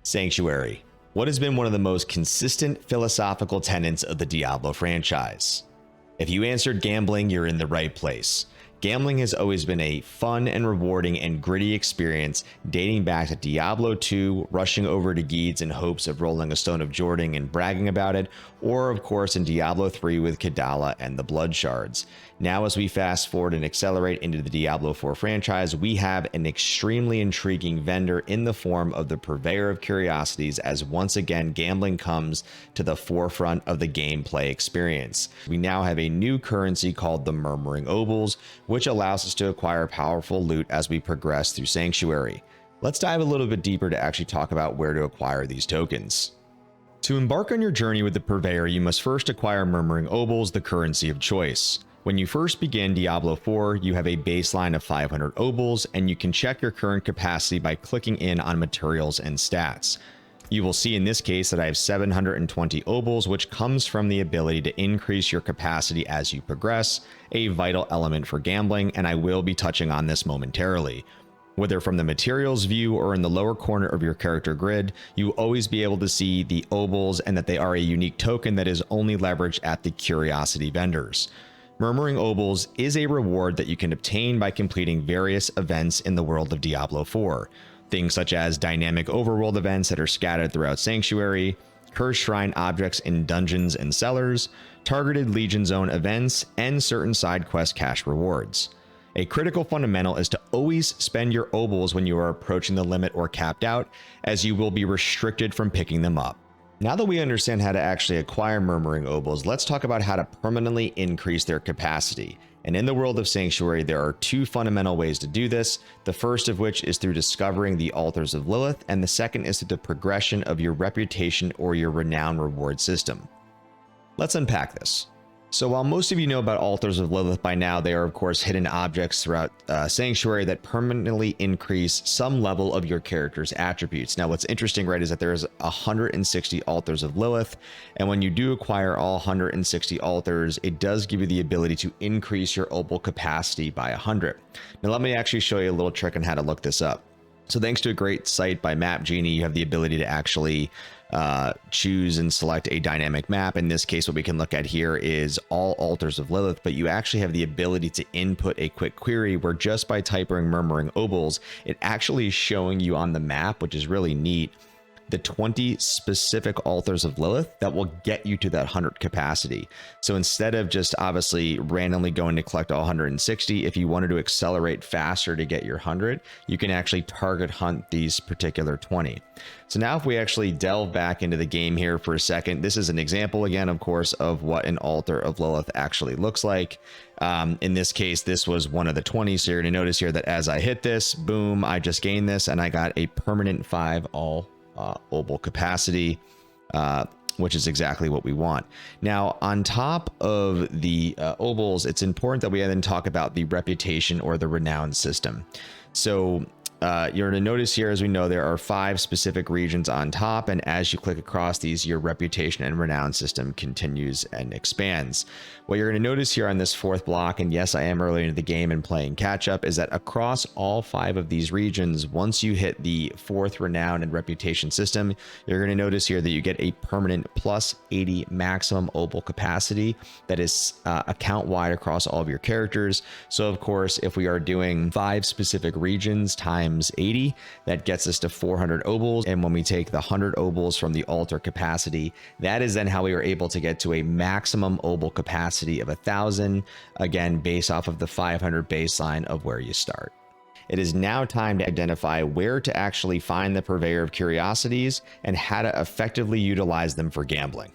Sanctuary. What has been one of the most consistent philosophical tenets of the Diablo franchise? If you answered gambling, you're in the right place. Gambling has always been a fun and rewarding and gritty experience dating back to Diablo II, rushing over to Geeds in hopes of rolling a Stone of Jordan and bragging about it, or of course in Diablo III with Kadala and the Blood Shards. Now as we fast forward and accelerate into the Diablo IV franchise, we have an extremely intriguing vendor in the form of the Purveyor of Curiosities, as once again gambling comes to the forefront of the gameplay experience. We now have a new currency called the Murmuring Obols, which allows us to acquire powerful loot as we progress through Sanctuary. Let's dive a little bit deeper to actually talk about where to acquire these tokens. To embark on your journey with the Purveyor, you must first acquire Murmuring Obols, the currency of choice. When you first begin Diablo IV, you have a baseline of 500 Obols, and you can check your current capacity by clicking in on materials and stats. You will see in this case that I have 720 Obols, which comes from the ability to increase your capacity as you progress, a vital element for gambling, and I will be touching on this momentarily. Whether from the materials view or in the lower corner of your character grid, you will always be able to see the Obols and that they are a unique token that is only leveraged at the curiosity vendors. Murmuring Obols is a reward that you can obtain by completing various events in the world of Diablo IV. Things such as dynamic overworld events that are scattered throughout Sanctuary, cursed shrine objects in dungeons and cellars, targeted Legion Zone events, and certain side quest cash rewards. A critical fundamental is to always spend your Obols when you are approaching the limit or capped out, as you will be restricted from picking them up. Now that we understand how to actually acquire Murmuring Obols, let's talk about how to permanently increase their capacity. And in the world of Sanctuary, there are two fundamental ways to do this, the first of which is through discovering the altars of Lilith, and the second is through the progression of your reputation or your renown reward system. Let's unpack this. So while most of you know about altars of Lilith by now, they are of course hidden objects throughout Sanctuary that permanently increase some level of your character's attributes. Now what's interesting, right, is that there's 160 altars of Lilith, and when you do acquire all 160 altars, it does give you the ability to increase your Obol capacity by 100. Now let me actually show you a little trick on how to look this up. So thanks to a great site by Map Genie, you have the ability to actually choose and select a dynamic map. In this case, what we can look at here is all altars of Lilith, but you actually have the ability to input a quick query where just by typing Murmuring Obols, it actually is showing you on the map, which is really neat, the 20 specific altars of Lilith that will get you to that 100 capacity. So instead of just obviously randomly going to collect all 160, if you wanted to accelerate faster to get your 100, you can actually target hunt these particular 20. So now if we actually delve back into the game here for a second, this is an example again, of course, of what an altar of Lilith actually looks like. In this case, this was one of the 20. So you're going to notice here that as I hit this, boom, I just gained this and I got a permanent 5 all Obol capacity, which is exactly what we want. Now, on top of the Obols, it's important that we then talk about the reputation or the renown system. So you're going to notice here, as we know, there are 5 specific regions on top, and as you click across these, your reputation and renown system continues and expands. What you're going to notice here on this 4th block, and yes, I am early into the game and playing catch up, is that across all 5 of these regions, once you hit the 4th renown and reputation system, you're going to notice here that you get a permanent plus 80 maximum Obol capacity that is account-wide across all of your characters. So of course, if we are doing 5 specific regions times 80, that gets us to 400 Obols. And when we take the 100 Obols from the altar capacity, that is then how we are able to get to a maximum Obol capacity of 1,000, again, based off of the 500 baseline of where you start. It is now time to identify where to actually find the Purveyor of Curiosities and how to effectively utilize them for gambling.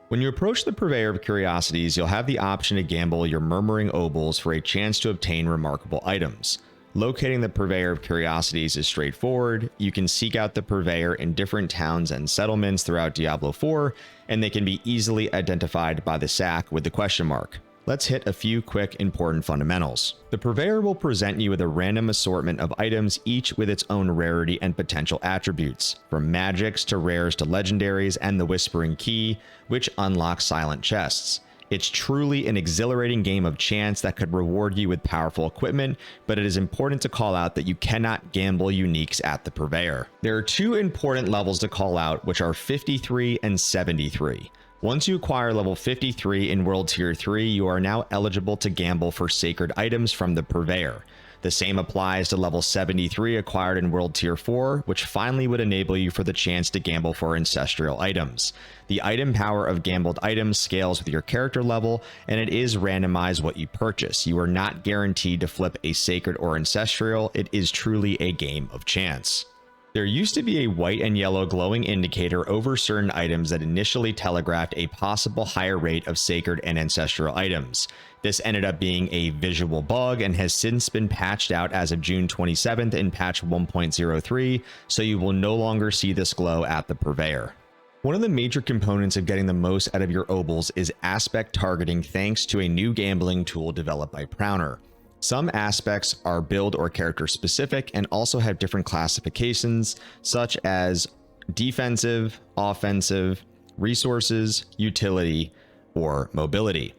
When you approach the Purveyor of Curiosities, you'll have the option to gamble your Murmuring Obols for a chance to obtain remarkable items. Locating the Purveyor of Curiosities is straightforward. You can seek out the Purveyor in different towns and settlements throughout Diablo IV, and they can be easily identified by the sack with the question mark. Let's hit a few quick important fundamentals. The Purveyor will present you with a random assortment of items, each with its own rarity and potential attributes, from magics to rares to legendaries and the Whispering Key, which unlocks silent chests. It's truly an exhilarating game of chance that could reward you with powerful equipment, but it is important to call out that you cannot gamble uniques at the Purveyor. There are two important levels to call out, which are 53 and 73. Once you acquire level 53 in World Tier 3, you are now eligible to gamble for sacred items from the Purveyor. The same applies to level 73 acquired in World Tier 4, which finally would enable you for the chance to gamble for ancestral items. The item power of gambled items scales with your character level, and it is randomized what you purchase. You are not guaranteed to flip a sacred or ancestral. It is truly a game of chance. There used to be a white and yellow glowing indicator over certain items that initially telegraphed a possible higher rate of sacred and ancestral items. This ended up being a visual bug and has since been patched out as of June 27th in patch 1.03, so you will no longer see this glow at the Purveyor. One of the major components of getting the most out of your obols is aspect targeting, thanks to a new gambling tool developed by Prowner. Some aspects are build or character specific and also have different classifications, such as defensive, offensive, resources, utility, or mobility.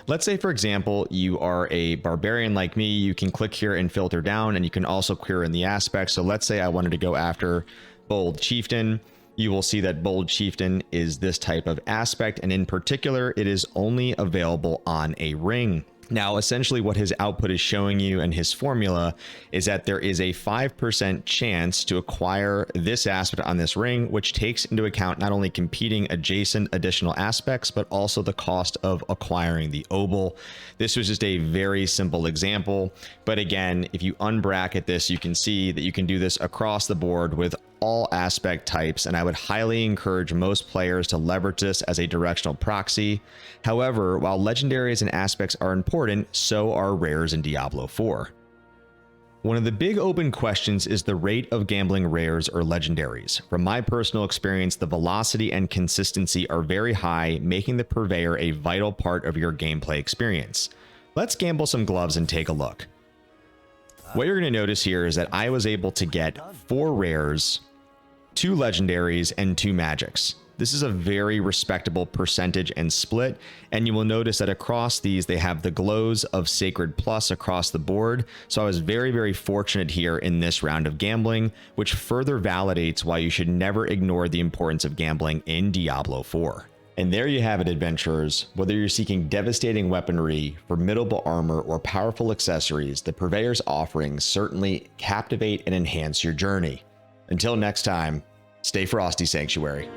Let's say, for example, you are a barbarian like me. You can click here and filter down, and you can also query in the aspects. So let's say I wanted to go after Bold Chieftain. You will see that Bold Chieftain is this type of aspect, and in particular, it is only available on a ring. Now, essentially what his output is showing you and his formula is that there is a 5% chance to acquire this aspect on this ring, which takes into account not only competing adjacent additional aspects, but also the cost of acquiring the obol. This was just a very simple example. But again, if you unbracket this, you can see that you can do this across the board with all aspect types, and I would highly encourage most players to leverage this as a directional proxy. However, while legendaries and aspects are important, so are rares in Diablo 4. One of the big open questions is the rate of gambling rares or legendaries. From my personal experience, the velocity and consistency are very high, making the Purveyor a vital part of your gameplay experience. Let's gamble some gloves and take a look. What you're going to notice here is that I was able to get 4 rares, 2 legendaries, and 2 magics. This is a very respectable percentage and split, and you will notice that across these they have the glows of Sacred Plus across the board. So I was very, very fortunate here in this round of gambling, which further validates why you should never ignore the importance of gambling in Diablo 4. And there you have it, adventurers. Whether you're seeking devastating weaponry, formidable armor, or powerful accessories, the Purveyor's offerings certainly captivate and enhance your journey. Until next time, stay frosty, Sanctuary.